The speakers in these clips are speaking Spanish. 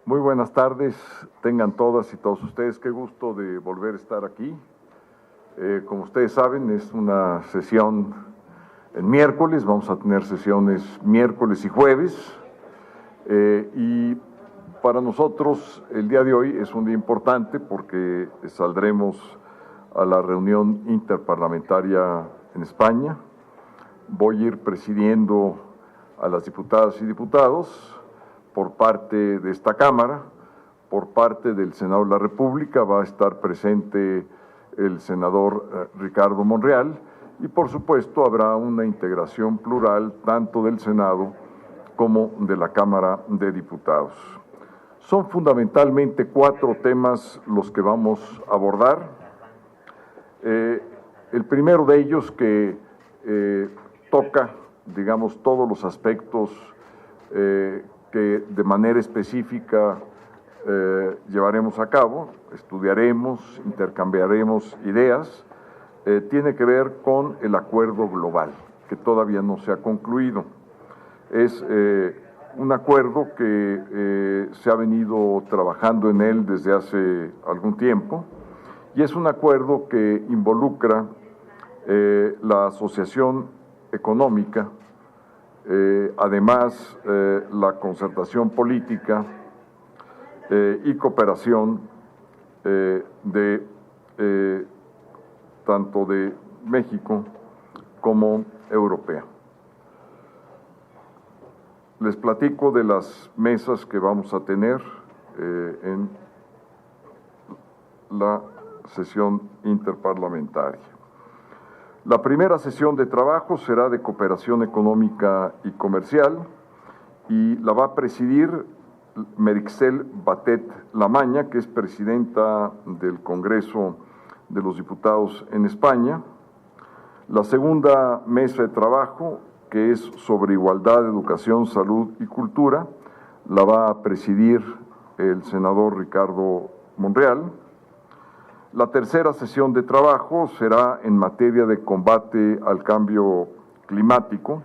Muy buenas tardes, tengan todas y todos ustedes. Qué gusto de volver a estar aquí. Como ustedes saben, es una sesión en miércoles, vamos a tener sesiones miércoles y jueves. Y para nosotros el día de hoy es un día importante porque saldremos a la reunión interparlamentaria en España. Voy a ir presidiendo a las diputadas y diputados por parte de esta Cámara, por parte del Senado de la República va a estar presente el senador Ricardo Monreal y por supuesto habrá una integración plural tanto del Senado como de la Cámara de Diputados. Son fundamentalmente 4 temas los que vamos a abordar. El primero de ellos que toca, digamos, todos los aspectos que de manera específica llevaremos a cabo, estudiaremos, intercambiaremos ideas, tiene que ver con el acuerdo global, que todavía no se ha concluido. Es un acuerdo que se ha venido trabajando en él desde hace algún tiempo y es un acuerdo que involucra la asociación económica, además la concertación política y cooperación tanto de México como europea. Les platico de las mesas que vamos a tener en la sesión interparlamentaria. La primera sesión de trabajo será de cooperación económica y comercial y la va a presidir Merixel Batet Lamaña, que es presidenta del Congreso de los Diputados en España. La segunda mesa de trabajo, que es sobre igualdad, educación, salud y cultura, la va a presidir el senador Ricardo Monreal. La tercera sesión de trabajo será en materia de combate al cambio climático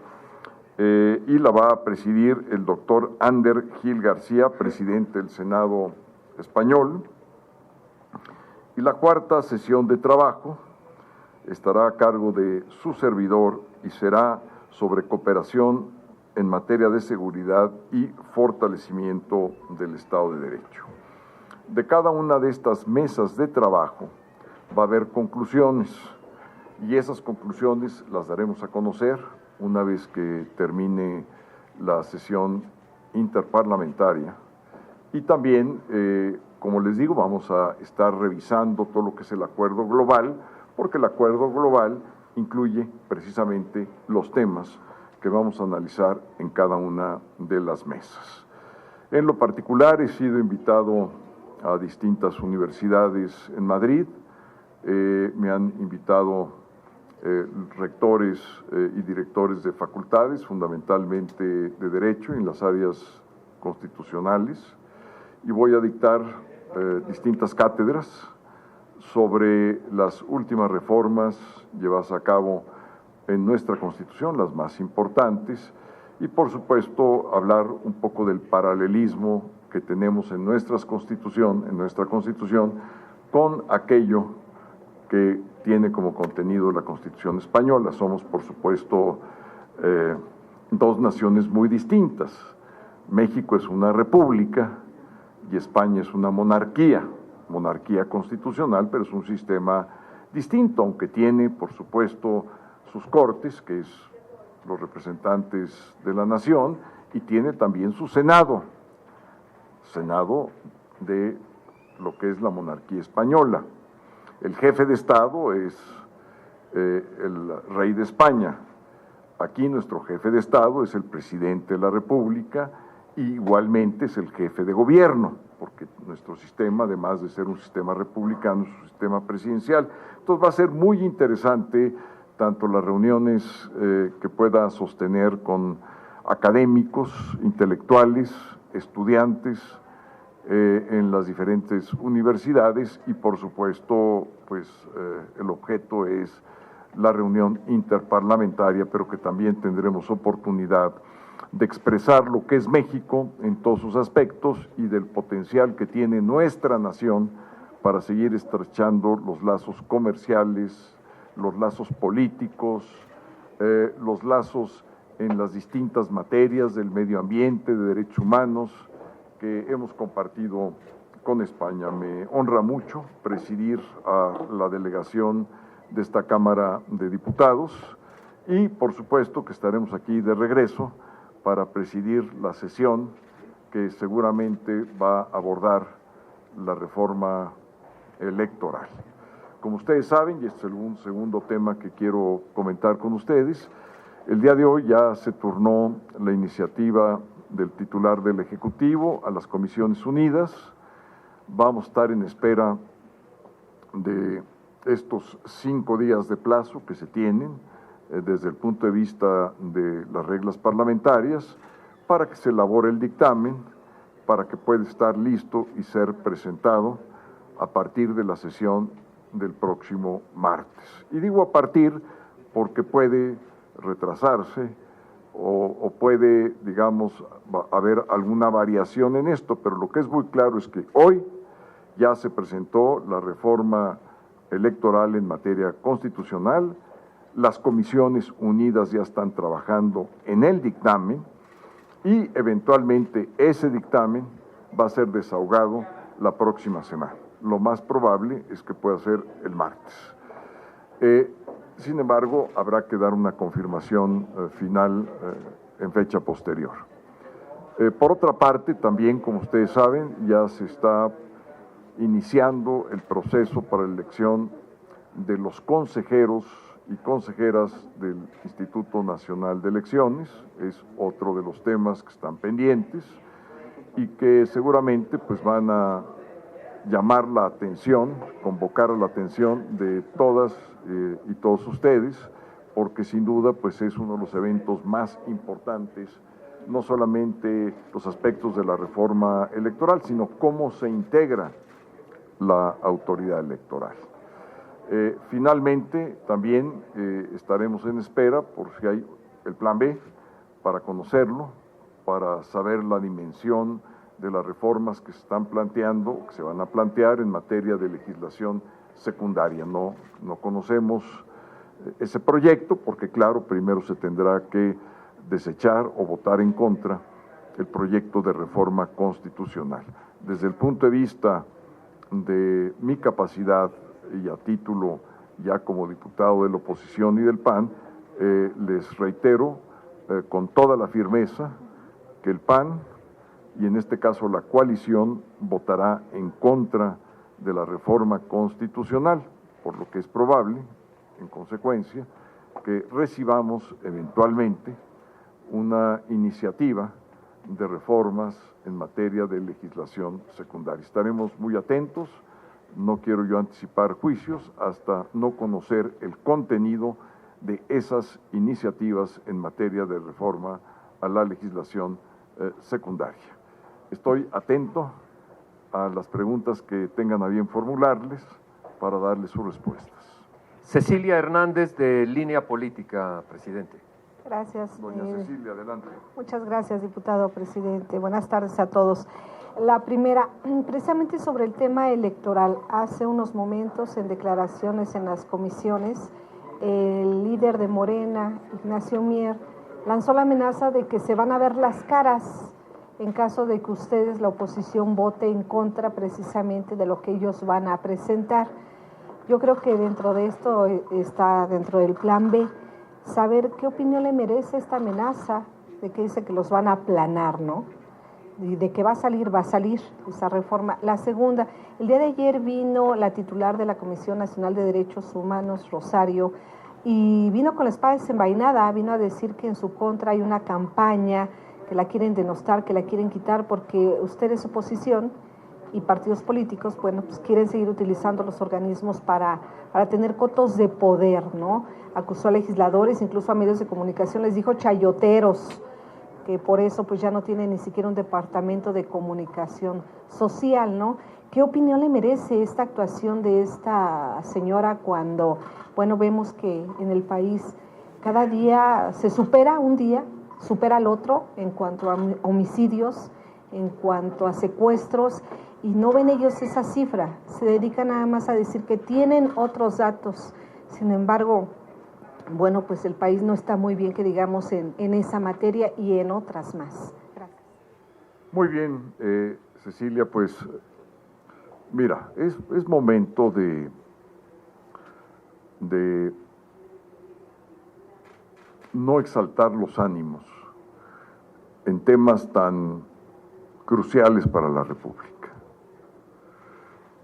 y la va a presidir el doctor Ander Gil García, presidente del Senado español. Y la cuarta sesión de trabajo estará a cargo de su servidor y será sobre cooperación en materia de seguridad y fortalecimiento del Estado de Derecho. De cada una de estas mesas de trabajo va a haber conclusiones y esas conclusiones las daremos a conocer una vez que termine la sesión interparlamentaria. Y también, como les digo, vamos a estar revisando todo lo que es el acuerdo global, porque el acuerdo global incluye precisamente los temas que vamos a analizar en cada una de las mesas. En lo particular, he sido invitado a distintas universidades en Madrid, me han invitado rectores y directores de facultades, fundamentalmente de Derecho en las áreas constitucionales, y voy a dictar distintas cátedras sobre las últimas reformas llevadas a cabo en nuestra Constitución, las más importantes, y por supuesto hablar un poco del paralelismo que tenemos en nuestra Constitución con aquello que tiene como contenido la Constitución española. Somos, por supuesto, dos naciones muy distintas. México es una república y España es una monarquía constitucional, pero es un sistema distinto, aunque tiene, por supuesto, sus cortes, que es los representantes de la nación, y tiene también su Senado de lo que es la monarquía española. El jefe de Estado es el rey de España. Aquí nuestro jefe de Estado es el presidente de la República y igualmente es el jefe de gobierno, porque nuestro sistema, además de ser un sistema republicano, es un sistema presidencial. Entonces va a ser muy interesante tanto las reuniones que pueda sostener con académicos, intelectuales, estudiantes en las diferentes universidades y por supuesto pues el objeto es la reunión interparlamentaria, pero que también tendremos oportunidad de expresar lo que es México en todos sus aspectos y del potencial que tiene nuestra nación para seguir estrechando los lazos comerciales, los lazos políticos, los lazos en las distintas materias del medio ambiente, de derechos humanos, que hemos compartido con España. Me honra mucho presidir a la delegación de esta Cámara de Diputados y, por supuesto, que estaremos aquí de regreso para presidir la sesión que seguramente va a abordar la reforma electoral. Como ustedes saben, y este es un segundo tema que quiero comentar con ustedes, el día de hoy ya se turnó la iniciativa del titular del Ejecutivo a las Comisiones Unidas. Vamos a estar en espera de estos 5 días de plazo que se tienen desde el punto de vista de las reglas parlamentarias para que se elabore el dictamen, para que pueda estar listo y ser presentado a partir de la sesión del próximo martes. Y digo a partir porque puede retrasarse o puede, digamos, haber alguna variación en esto, pero lo que es muy claro es que hoy ya se presentó la reforma electoral en materia constitucional, las Comisiones Unidas ya están trabajando en el dictamen y eventualmente ese dictamen va a ser desahogado la próxima semana. Lo más probable es que pueda ser el martes. Sin embargo, habrá que dar una confirmación final en fecha posterior. Por otra parte, también, como ustedes saben, ya se está iniciando el proceso para la elección de los consejeros y consejeras del Instituto Nacional de Elecciones. Es otro de los temas que están pendientes y que seguramente pues van a llamar la atención, convocar a la atención de todas y todos ustedes, porque sin duda pues es uno de los eventos más importantes, no solamente los aspectos de la reforma electoral, sino cómo se integra la autoridad electoral. Finalmente, también estaremos en espera por si hay el plan B, para conocerlo, para saber la dimensión de las reformas que se están planteando, que se van a plantear en materia de legislación secundaria. No conocemos ese proyecto porque, claro, primero se tendrá que desechar o votar en contra el proyecto de reforma constitucional. Desde el punto de vista de mi capacidad y a título ya como diputado de la oposición y del PAN, les reitero con toda la firmeza que el PAN, y en este caso la coalición, votará en contra de la reforma constitucional, por lo que es probable, en consecuencia, que recibamos eventualmente una iniciativa de reformas en materia de legislación secundaria. Estaremos muy atentos, no quiero yo anticipar juicios hasta no conocer el contenido de esas iniciativas en materia de reforma a la legislación secundaria. Estoy atento a las preguntas que tengan a bien formularles para darles sus respuestas. Cecilia Hernández, de Línea Política, presidente. Gracias. Doña Cecilia, adelante. Muchas gracias, diputado presidente. Buenas tardes a todos. La primera, precisamente sobre el tema electoral. Hace unos momentos, en declaraciones en las comisiones, el líder de Morena, Ignacio Mier, lanzó la amenaza de que se van a ver las caras en caso de que ustedes, la oposición, vote en contra precisamente de lo que ellos van a presentar. Yo creo que dentro de esto está, dentro del plan B, saber qué opinión le merece esta amenaza de que dice que los van a aplanar, ¿no? Y de que va a salir esa reforma. La segunda, el día de ayer vino la titular de la Comisión Nacional de Derechos Humanos, Rosario, y vino con la espada desenvainada, vino a decir que en su contra hay una campaña, que la quieren denostar, que la quieren quitar, porque ustedes, oposición y partidos políticos, bueno, pues quieren seguir utilizando los organismos para tener cotos de poder, ¿no? Acusó a legisladores, incluso a medios de comunicación, les dijo chayoteros, que por eso pues ya no tiene ni siquiera un departamento de comunicación social, ¿no? ¿Qué opinión le merece esta actuación de esta señora cuando, bueno, vemos que en el país cada día se supera un día supera al otro en cuanto a homicidios, en cuanto a secuestros, y no ven ellos esa cifra, se dedican nada más a decir que tienen otros datos. Sin embargo, bueno, pues el país no está muy bien, que digamos, en esa materia y en otras más. Gracias. Muy bien, Cecilia, pues mira, es momento de no exaltar los ánimos en temas tan cruciales para la República.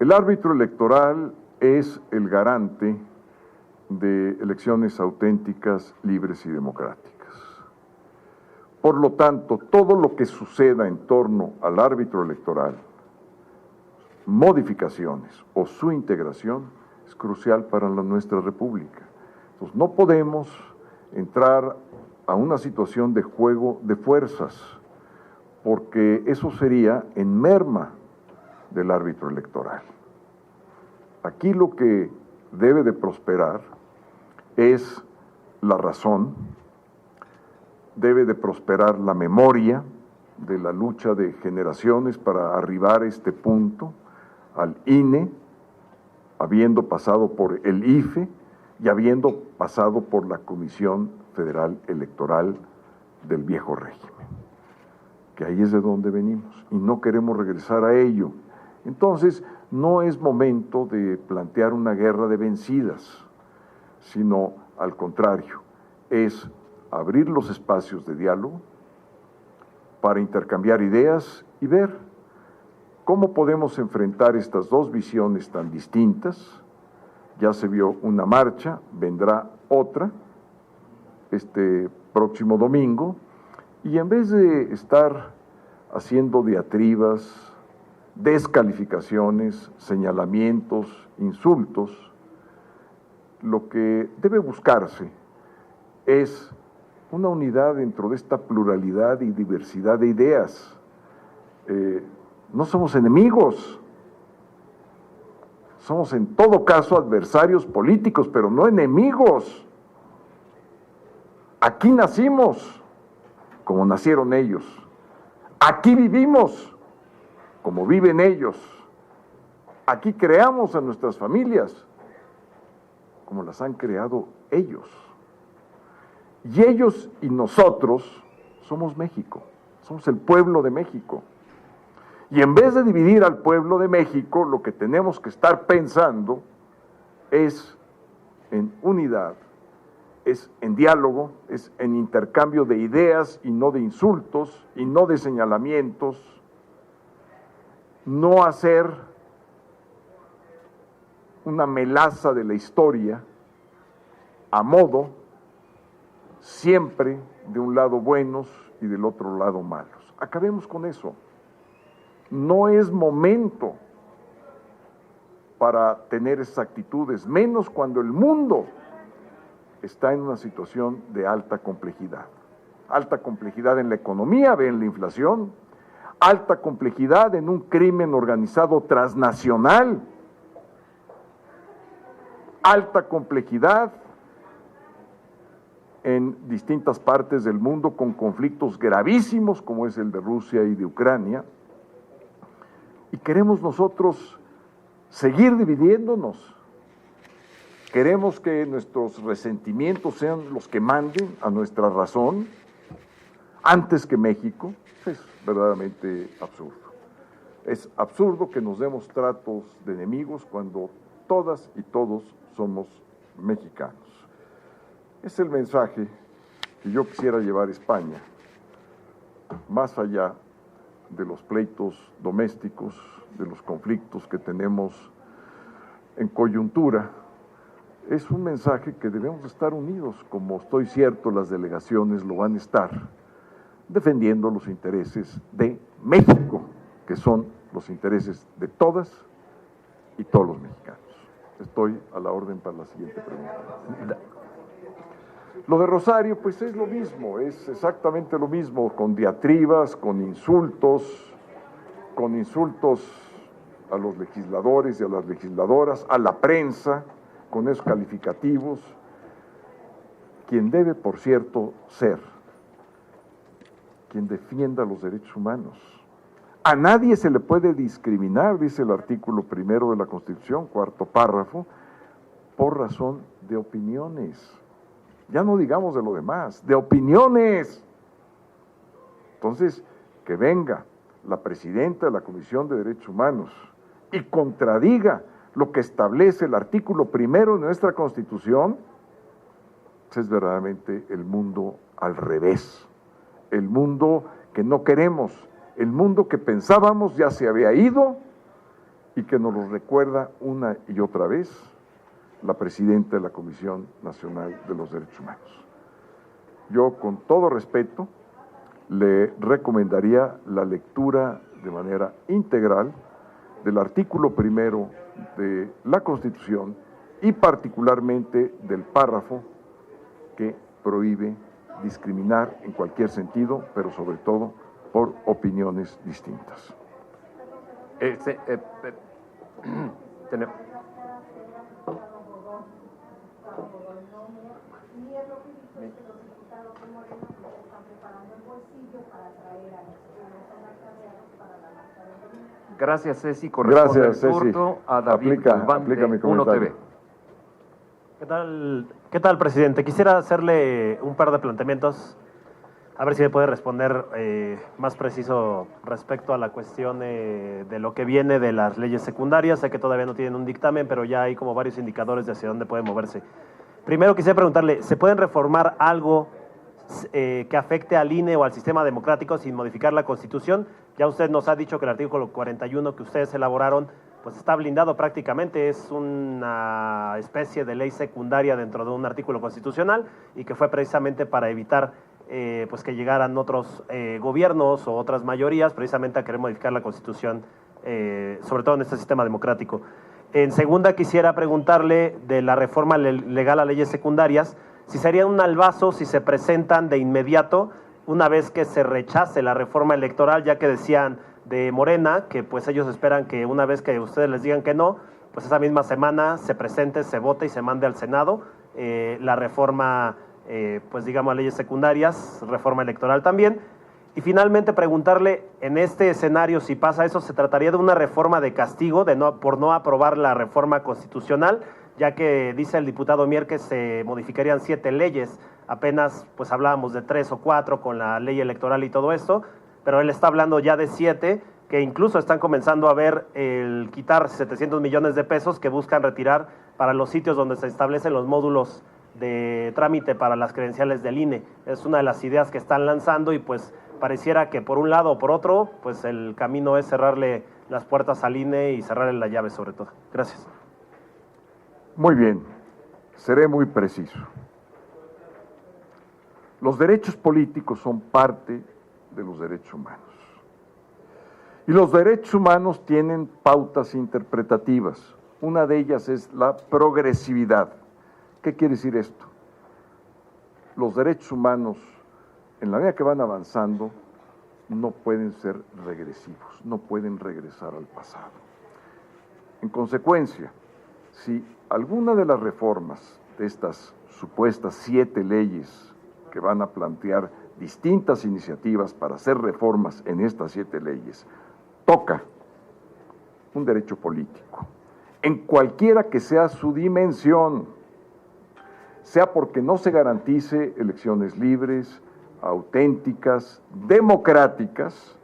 El árbitro electoral es el garante de elecciones auténticas, libres y democráticas. Por lo tanto, todo lo que suceda en torno al árbitro electoral, modificaciones o su integración, es crucial para nuestra República. Entonces, no podemos entrar a una situación de juego de fuerzas, porque eso sería en merma del árbitro electoral. Aquí lo que debe de prosperar es la razón, debe de prosperar la memoria de la lucha de generaciones para arribar a este punto, al INE, habiendo pasado por el IFE y habiendo pasado por la Comisión Federal Electoral del viejo régimen, que ahí es de donde venimos y no queremos regresar a ello. Entonces, no es momento de plantear una guerra de vencidas, sino al contrario, es abrir los espacios de diálogo para intercambiar ideas y ver cómo podemos enfrentar estas dos visiones tan distintas. Ya se vio una marcha, vendrá otra este próximo domingo, y en vez de estar haciendo diatribas, descalificaciones, señalamientos, insultos, lo que debe buscarse es una unidad dentro de esta pluralidad y diversidad de ideas. No somos enemigos, somos en todo caso adversarios políticos, pero no enemigos. Aquí nacimos como nacieron ellos, aquí vivimos como viven ellos, aquí creamos a nuestras familias como las han creado ellos. Y ellos y nosotros somos México, somos el pueblo de México. Y en vez de dividir al pueblo de México, lo que tenemos que estar pensando es en unidad, es en diálogo, es en intercambio de ideas y no de insultos y no de señalamientos, no hacer una melaza de la historia a modo siempre de un lado buenos y del otro lado malos. Acabemos con eso. No es momento para tener esas actitudes, menos cuando el mundo está en una situación de alta complejidad. Alta complejidad en la economía, ven la inflación, alta complejidad en un crimen organizado transnacional, alta complejidad en distintas partes del mundo con conflictos gravísimos como es el de Rusia y de Ucrania. Y queremos nosotros seguir dividiéndonos. Queremos que nuestros resentimientos sean los que manden a nuestra razón antes que México. Es verdaderamente absurdo. Es absurdo que nos demos tratos de enemigos cuando todas y todos somos mexicanos. Es el mensaje que yo quisiera llevar a España, más allá de los pleitos domésticos, de los conflictos que tenemos en coyuntura. Es un mensaje que debemos estar unidos, como estoy cierto las delegaciones lo van a estar, defendiendo los intereses de México, que son los intereses de todas y todos los mexicanos. Estoy a la orden para la siguiente pregunta. Lo de Rosario, pues es lo mismo, es exactamente lo mismo, con diatribas, con insultos a los legisladores y a las legisladoras, a la prensa, con esos calificativos. Quien debe, por cierto, ser quien defienda los derechos humanos. A nadie se le puede discriminar, dice el artículo 1 de la Constitución, cuarto párrafo, por razón de opiniones. Ya no digamos de lo demás, de opiniones. Entonces, que venga la presidenta de la Comisión de Derechos Humanos y contradiga lo que establece el artículo 1 de nuestra Constitución, es verdaderamente el mundo al revés, el mundo que no queremos, el mundo que pensábamos ya se había ido y que nos lo recuerda una y otra vez la presidenta de la Comisión Nacional de los Derechos Humanos. Yo, con todo respeto, le recomendaría la lectura de manera integral del artículo 1 de la Constitución y particularmente del párrafo que prohíbe discriminar en cualquier sentido, pero sobre todo por opiniones distintas. Gracias, Ceci. Corresponde Gracias, el Ceci. turno a David Guzmán aplica mi de comentario. 1TV. ¿Qué tal, presidente? Quisiera hacerle un par de planteamientos, a ver si me puede responder más preciso respecto a la cuestión de lo que viene de las leyes secundarias. Sé que todavía no tienen un dictamen, pero ya hay como varios indicadores de hacia dónde pueden moverse. Primero quisiera preguntarle, ¿se pueden reformar algo que afecte al INE o al sistema democrático sin modificar la Constitución? Ya usted nos ha dicho que el artículo 41 que ustedes elaboraron pues está blindado prácticamente, es una especie de ley secundaria dentro de un artículo constitucional y que fue precisamente para evitar pues que llegaran otros gobiernos o otras mayorías precisamente a querer modificar la Constitución, sobre todo en este sistema democrático. En segunda, quisiera preguntarle de la reforma legal a leyes secundarias, si sería un albazo si se presentan de inmediato una vez que se rechace la reforma electoral, ya que decían de Morena que pues ellos esperan que una vez que ustedes les digan que no, pues esa misma semana se presente, se vote y se mande al Senado la reforma, pues digamos, a leyes secundarias, reforma electoral también. Y finalmente preguntarle, en este escenario, si pasa eso, ¿se trataría de una reforma de castigo por no aprobar la reforma constitucional? Ya que dice el diputado Mier que se modificarían 7 leyes, apenas pues hablábamos de 3 o 4 con la ley electoral y todo esto, pero él está hablando ya de 7, que incluso están comenzando a ver el quitar 700 millones de pesos que buscan retirar para los sitios donde se establecen los módulos de trámite para las credenciales del INE. Es una de las ideas que están lanzando y pues pareciera que por un lado o por otro, pues el camino es cerrarle las puertas al INE y cerrarle la llave sobre todo. Gracias. Muy bien, seré muy preciso. Los derechos políticos son parte de los derechos humanos. Y los derechos humanos tienen pautas interpretativas. Una de ellas es la progresividad. ¿Qué quiere decir esto? Los derechos humanos, en la medida que van avanzando, no pueden ser regresivos, no pueden regresar al pasado. En consecuencia, si alguna de las reformas de estas supuestas 7 leyes que van a plantear distintas iniciativas para hacer reformas en estas 7 leyes, toca un derecho político, en cualquiera que sea su dimensión, sea porque no se garantice elecciones libres, auténticas, democráticas,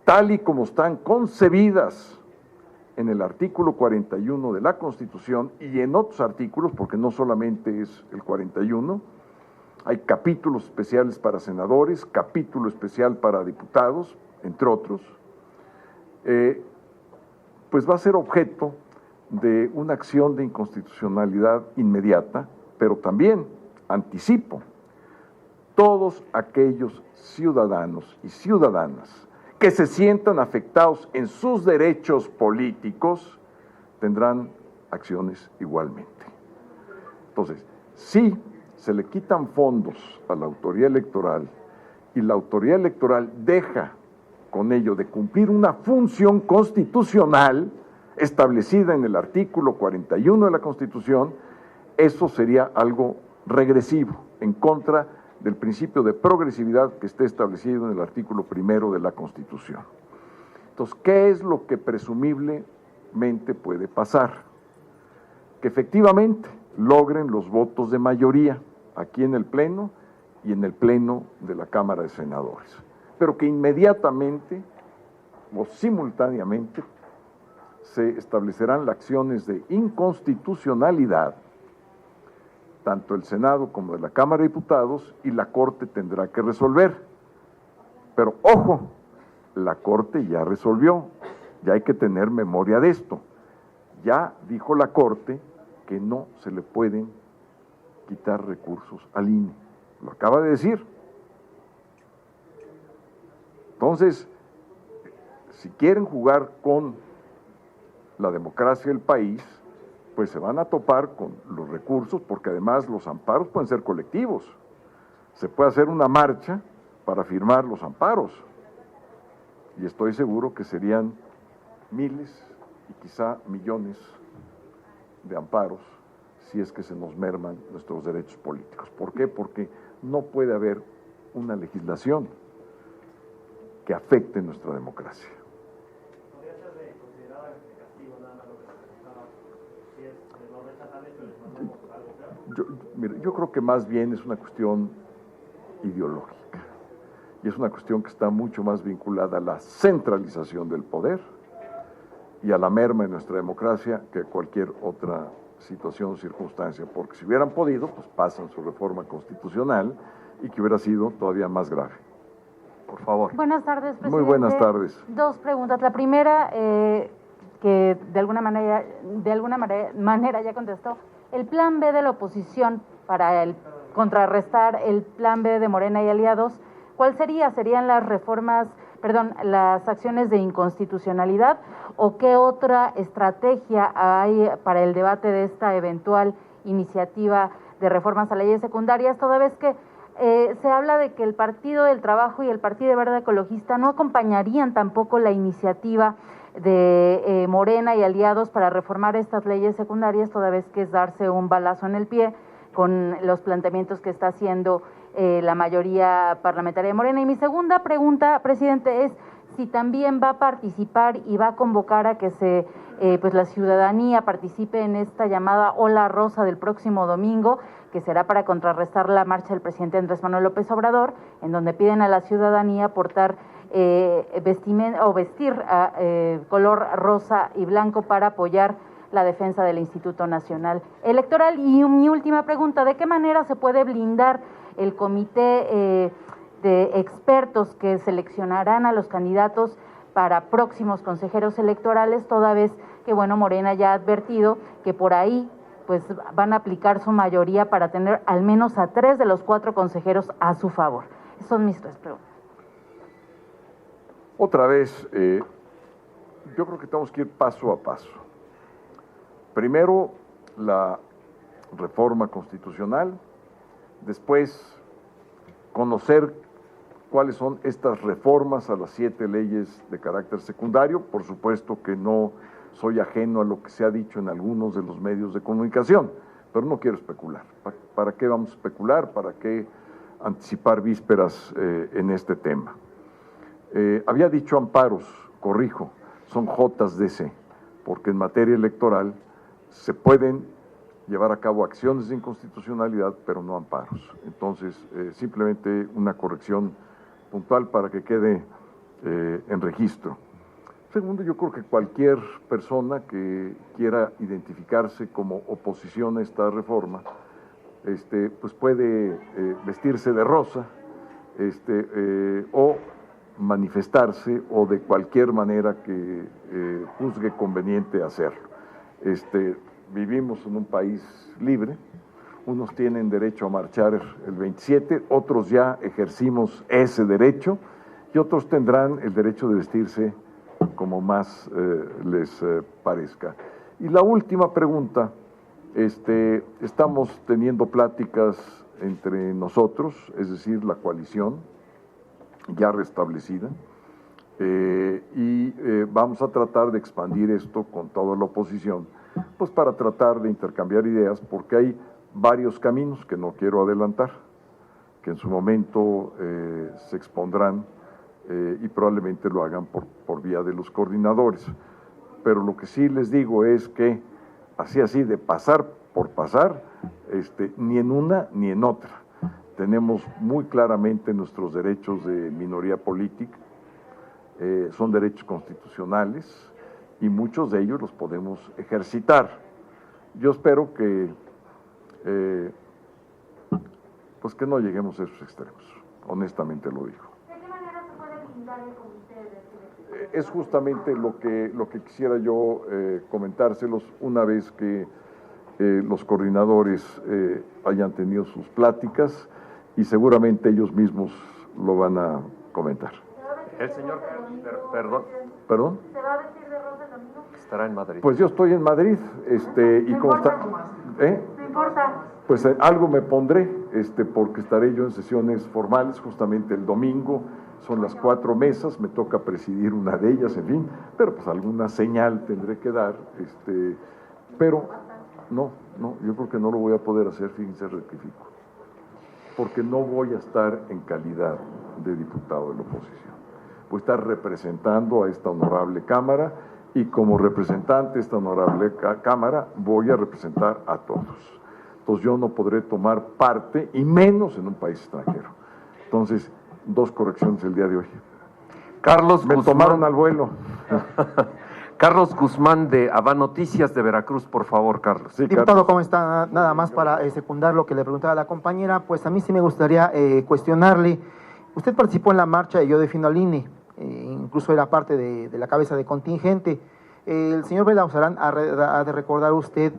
tal y como están concebidas en el artículo 41 de la Constitución y en otros artículos, porque no solamente es el 41, hay capítulos especiales para senadores, capítulo especial para diputados, entre otros, pues va a ser objeto de una acción de inconstitucionalidad inmediata, pero también, anticipo, todos aquellos ciudadanos y ciudadanas que se sientan afectados en sus derechos políticos tendrán acciones igualmente. Entonces, si se le quitan fondos a la autoridad electoral y la autoridad electoral deja con ello de cumplir una función constitucional establecida en el artículo 41 de la Constitución, eso sería algo regresivo en contra del principio de progresividad que esté establecido en el artículo 1 de la Constitución. Entonces, ¿qué es lo que presumiblemente puede pasar? Que efectivamente logren los votos de mayoría aquí en el Pleno y en el Pleno de la Cámara de Senadores, pero que inmediatamente o simultáneamente se establecerán las acciones de inconstitucionalidad, tanto el Senado como de la Cámara de Diputados, y la Corte tendrá que resolver. Pero ojo, la Corte ya resolvió, ya hay que tener memoria de esto. Ya dijo la Corte que no se le pueden quitar recursos al INE. Lo acaba de decir. Entonces, si quieren jugar con la democracia del país, pues se van a topar con los recursos, porque además los amparos pueden ser colectivos. Se puede hacer una marcha para firmar los amparos, y estoy seguro que serían miles y quizá millones de amparos si es que se nos merman nuestros derechos políticos. ¿Por qué? Porque no puede haber una legislación que afecte nuestra democracia. Yo creo que más bien es una cuestión ideológica, y es una cuestión que está mucho más vinculada a la centralización del poder y a la merma de nuestra democracia que cualquier otra situación o circunstancia, porque si hubieran podido, pues pasan su reforma constitucional, y que hubiera sido todavía más grave. Por favor. Buenas tardes, presidente. Muy buenas tardes. Dos preguntas. La primera, que de alguna manera ya contestó, el plan B de la oposición para contrarrestar el plan B de Morena y aliados, ¿cuál sería? ¿Serían las las acciones de inconstitucionalidad, o qué otra estrategia hay para el debate de esta eventual iniciativa de reformas a leyes secundarias, toda vez que se habla de que el Partido del Trabajo y el Partido Verde Ecologista no acompañarían tampoco la iniciativa de Morena y aliados para reformar estas leyes secundarias, toda vez que es darse un balazo en el pie con los planteamientos que está haciendo la mayoría parlamentaria de Morena? Y mi segunda pregunta, presidente, es si también va a participar y va a convocar a que pues la ciudadanía participe en esta llamada Ola Rosa del próximo domingo, que será para contrarrestar la marcha del presidente Andrés Manuel López Obrador, en donde piden a la ciudadanía portar vestir color rosa y blanco para apoyar la defensa del Instituto Nacional Electoral. Y mi última pregunta, ¿de qué manera se puede blindar el comité de expertos que seleccionarán a los candidatos para próximos consejeros electorales, toda vez que, bueno, Morena ya ha advertido que por ahí pues van a aplicar su mayoría para tener al menos a 3 de los 4 consejeros a su favor? Esas son mis 3 preguntas. Otra vez, yo creo que tenemos que ir paso a paso. Primero, la reforma constitucional, después conocer cuáles son estas reformas a las 7 leyes de carácter secundario. Por supuesto que no soy ajeno a lo que se ha dicho en algunos de los medios de comunicación, pero no quiero especular. ¿Para qué vamos a especular? ¿Para qué anticipar vísperas en este tema? Había dicho amparos, corrijo, son JDC, porque en materia electoral se pueden llevar a cabo acciones de inconstitucionalidad, pero no amparos. Entonces, simplemente una corrección puntual para que quede en registro. Segundo, yo creo que cualquier persona que quiera identificarse como oposición a esta reforma, pues puede vestirse de rosa, o manifestarse, o de cualquier manera que juzgue conveniente hacerlo. Vivimos en un país libre, unos tienen derecho a marchar el 27, otros ya ejercimos ese derecho, y otros tendrán el derecho de vestirse como más les parezca. Y la última pregunta, estamos teniendo pláticas entre nosotros, es decir, la coalición ya restablecida, y vamos a tratar de expandir esto con toda la oposición, pues para tratar de intercambiar ideas, porque hay varios caminos que no quiero adelantar, que en su momento se expondrán y probablemente lo hagan por vía de los coordinadores. Pero lo que sí les digo es que así de pasar por pasar, ni en una ni en otra. Tenemos muy claramente nuestros derechos de minoría política, son derechos constitucionales y muchos de ellos los podemos ejercitar. Yo espero que pues que no lleguemos a esos extremos, honestamente lo digo. ¿De qué manera se puede blindar el comité de Es justamente lo que quisiera yo comentárselos una vez que los coordinadores hayan tenido sus pláticas y seguramente ellos mismos lo van a comentar. El señor, perdón, ¿Perdón? ¿Se va a vestir de rosa el domingo? estará en Madrid. Pues yo estoy en Madrid, y como está, No importa. pues algo me pondré, porque estaré yo en sesiones formales justamente el domingo. Son las 4 mesas, me toca presidir una de ellas, en fin, pero pues alguna señal tendré que dar, pero no, yo creo que no lo voy a poder hacer, fíjense, rectifico, porque no voy a estar en calidad de diputado de la oposición. Voy a estar representando a esta honorable Cámara y como representante de esta honorable Cámara voy a representar a todos. Entonces yo no podré tomar parte, y menos en un país extranjero. Entonces, 2 correcciones el día de hoy. Carlos Me Guzmán, tomaron al vuelo. Carlos Guzmán de Ava Noticias de Veracruz, por favor, Carlos. Sí, Diputado, Carlos. ¿cómo está? Nada más para secundar lo que le preguntaba la compañera, pues a mí sí me gustaría cuestionarle. Usted participó en la marcha y Yo Defiendo al INE, incluso era parte de la cabeza de contingente. El señor Belauzarán, ha de recordar usted,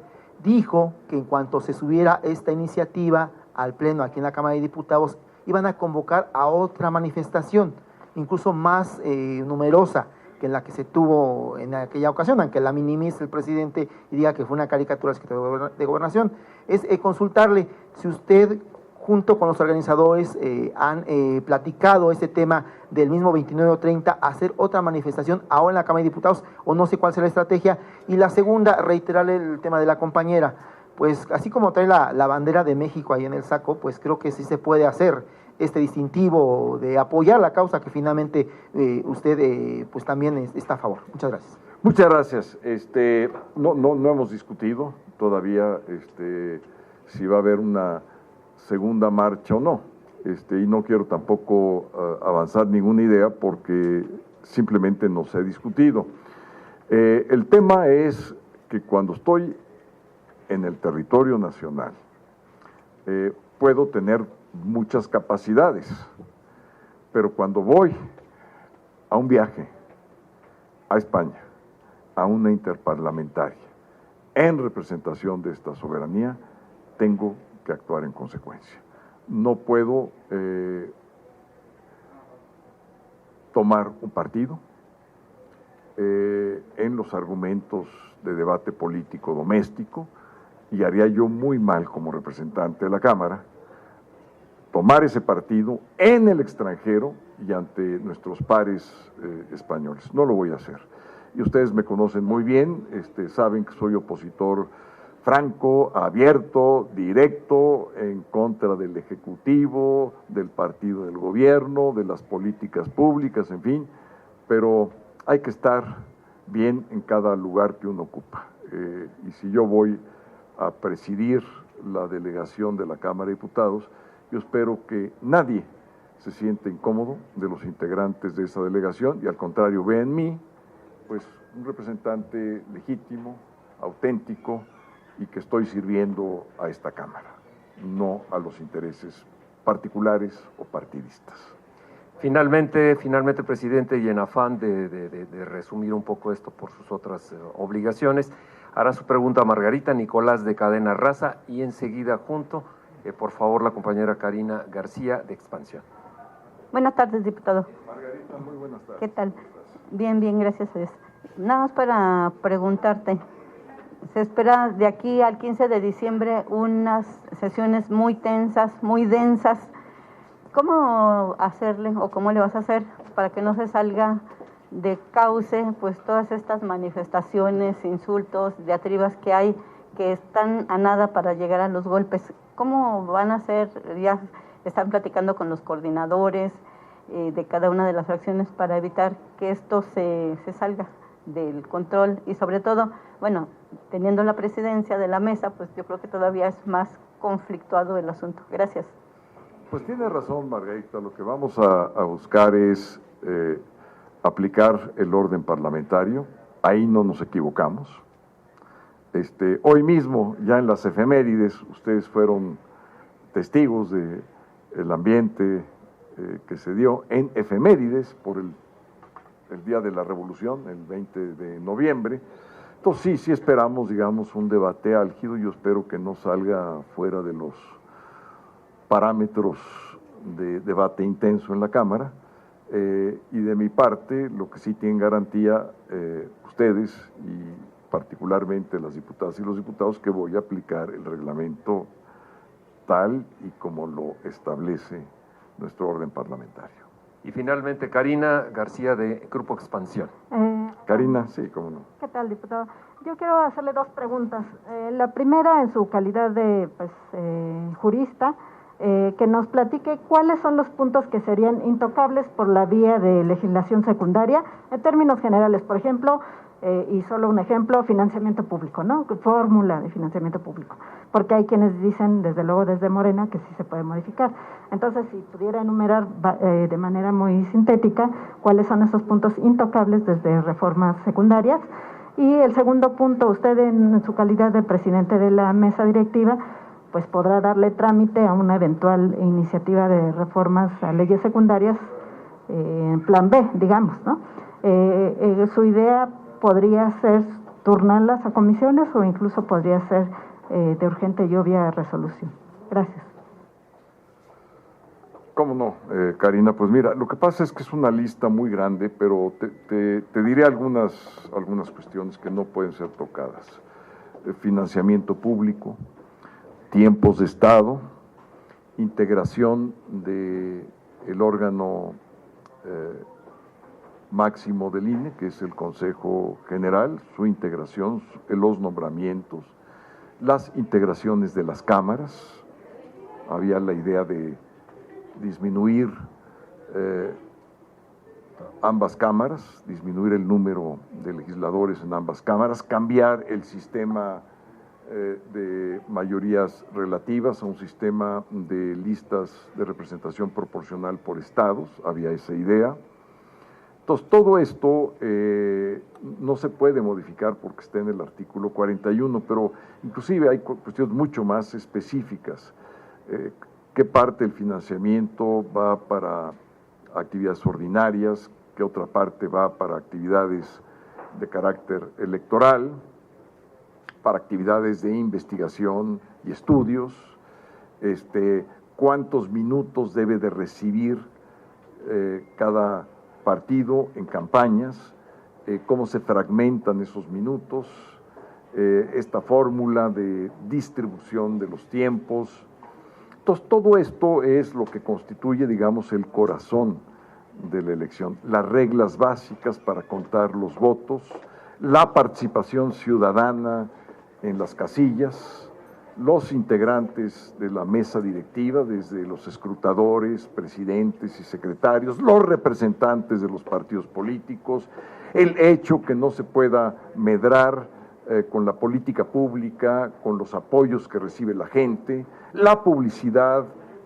dijo que en cuanto se subiera esta iniciativa al Pleno aquí en la Cámara de Diputados, iban a convocar a otra manifestación, incluso más numerosa que en la que se tuvo en aquella ocasión, aunque la minimice el presidente y diga que fue una caricatura del secretario de Gobernación. Es consultarle si usted, junto con los organizadores, han platicado este tema del mismo 29 o 30, hacer otra manifestación ahora en la Cámara de Diputados, o no sé cuál será la estrategia. Y la segunda, reiterarle el tema de la compañera, pues así como trae la bandera de México ahí en el saco, pues creo que sí se puede hacer este distintivo de apoyar la causa que finalmente usted pues también está a favor. Muchas gracias. Muchas gracias. No hemos discutido todavía si va a haber una segunda marcha o no. Y no quiero tampoco avanzar ninguna idea porque simplemente no se ha discutido. El tema es que cuando estoy en el territorio nacional puedo tener muchas capacidades, pero cuando voy a un viaje a España, a una interparlamentaria, en representación de esta soberanía, tengo que actuar en consecuencia. No puedo tomar un partido en los argumentos de debate político doméstico, y haría yo muy mal como representante de la Cámara tomar ese partido en el extranjero y ante nuestros pares españoles. No lo voy a hacer. Y ustedes me conocen muy bien, saben que soy opositor franco, abierto, directo, en contra del Ejecutivo, del partido del gobierno, de las políticas públicas, en fin, pero hay que estar bien en cada lugar que uno ocupa. Y si yo voy a presidir la delegación de la Cámara de Diputados, yo espero que nadie se siente incómodo de los integrantes de esa delegación y al contrario ve en mí pues un representante legítimo, auténtico y que estoy sirviendo a esta Cámara, no a los intereses particulares o partidistas. Finalmente, presidente, y en afán de resumir un poco esto por sus otras obligaciones, hará su pregunta Margarita Nicolás de Cadena Raza y enseguida junto, por favor, la compañera Karina García de Expansión. Buenas tardes, diputado. Margarita, muy buenas tardes. ¿Qué tal? Bien, gracias a Dios. Nada más para preguntarte, se espera de aquí al 15 de diciembre unas sesiones muy tensas, muy densas. ¿Cómo hacerle o cómo le vas a hacer para que no se salga de cauce pues todas estas manifestaciones, insultos, diatribas que hay, que están a nada para llegar a los golpes? ¿Cómo van a hacer ya están platicando con los coordinadores de cada una de las fracciones para evitar que esto se salga del control y sobre todo, bueno, teniendo la presidencia de la mesa, pues yo creo que todavía es más conflictuado el asunto. Gracias. Pues tiene razón, Margarita, lo que vamos a buscar es aplicar el orden parlamentario, ahí no nos equivocamos. Hoy mismo, ya en las efemérides, ustedes fueron testigos del ambiente que se dio en efemérides por el Día de la Revolución, el 20 de noviembre. Entonces sí esperamos, digamos, un debate álgido. Yo espero que no salga fuera de los parámetros de debate intenso en la Cámara. Y de mi parte, lo que sí tienen garantía ustedes y particularmente las diputadas y los diputados, que voy a aplicar el reglamento tal y como lo establece nuestro orden parlamentario. Y finalmente, Karina García, de Grupo Expansión. Karina, sí, cómo no. ¿Qué tal, diputado? Yo quiero hacerle dos preguntas. La primera, en su calidad de jurista, que nos platique cuáles son los puntos que serían intocables por la vía de legislación secundaria, en términos generales, por ejemplo, y solo un ejemplo, financiamiento público, ¿no? Fórmula de financiamiento público, porque hay quienes dicen, desde luego desde Morena, que sí se puede modificar. Entonces, si pudiera enumerar de manera muy sintética cuáles son esos puntos intocables desde reformas secundarias. Y el segundo punto, usted en su calidad de presidente de la mesa directiva, pues podrá darle trámite a una eventual iniciativa de reformas a leyes secundarias en plan B, digamos, ¿no? Su idea podría ser turnarlas a comisiones o incluso podría ser de urgente y obvia resolución. Gracias. ¿Cómo no, Karina? Pues mira, lo que pasa es que es una lista muy grande, pero te diré algunas cuestiones que no pueden ser tocadas. Financiamiento público, tiempos de Estado, integración del órgano máximo del INE, que es el Consejo General, su integración, los nombramientos, las integraciones de las cámaras. Había la idea de disminuir ambas cámaras, disminuir el número de legisladores en ambas cámaras, cambiar el sistema de mayorías relativas a un sistema de listas de representación proporcional por estados, había esa idea. Entonces, todo esto no se puede modificar porque está en el artículo 41, pero inclusive hay cuestiones mucho más específicas. ¿Qué parte del financiamiento va para actividades ordinarias? ¿Qué otra parte va para actividades de carácter electoral? Para actividades de investigación y estudios? ¿Cuántos minutos debe de recibir cada partido en campañas? ¿Cómo se fragmentan esos minutos? Esta fórmula de distribución de los tiempos. Entonces, todo esto es lo que constituye, digamos, el corazón de la elección. Las reglas básicas para contar los votos, la participación ciudadana en las casillas, los integrantes de la mesa directiva, desde los escrutadores, presidentes y secretarios, los representantes de los partidos políticos, el hecho que no se pueda medrar con la política pública, con los apoyos que recibe la gente, la publicidad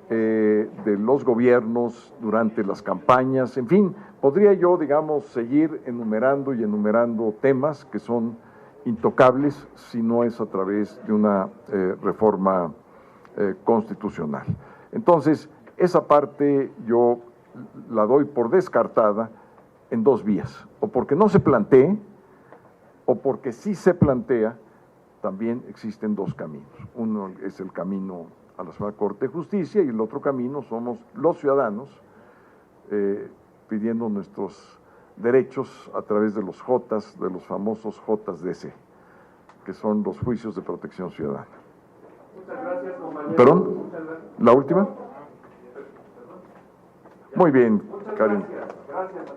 de los gobiernos durante las campañas, en fin, podría yo, digamos, seguir enumerando temas que son intocables si no es a través de una reforma constitucional. Entonces, esa parte yo la doy por descartada en dos vías, o porque no se plantee, o porque sí se plantea. También existen dos caminos. Uno es el camino a la Suprema Corte de Justicia y el otro camino somos los ciudadanos pidiendo nuestros derechos a través de los JAS, de los famosos JDC, que son los juicios de protección ciudadana. Muchas gracias, compañero. ¿Perdón? ¿La última? Muy bien, Karen. Gracias.